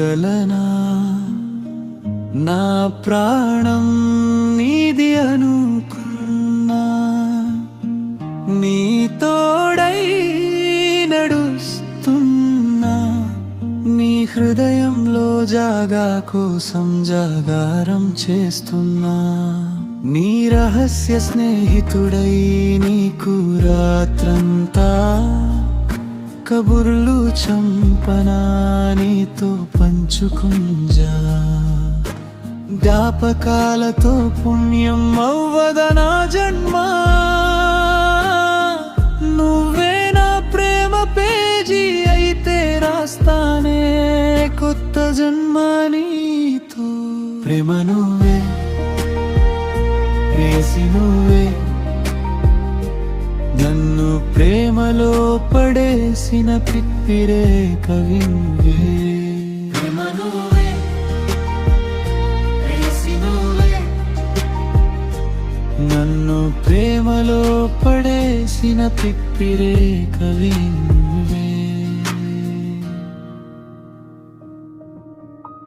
మరవగలనా నా ప్రాణం నీది అనుకున్నా నీ తోడై నడుస్తున్నా నీ హృదయంలో జాగా కోసం జాగారం చేస్తున్నా నీ రహస్య స్నేహితుడై నీకు రాత్రంతా కబుర్లు చంపనా నీతో పంచుకుంజా జ్ఞాపకాలతో పుణ్యం అవ్వదనా జన్మ నువ్వే నా ప్రేమ పేజీ అయితే రాస్తానే కొత్త జన్మ నీతో ప్రేమ నువ్వే ప్రేసి నువ్వే నన్ను ప్రేమలో పడేసిన పిప్పిరే కవింవే ప్రేమ నువ్వే ప్రేసి నువ్వే నన్ను ప్రేమలో పడేసిన పిప్పిరే కవింవే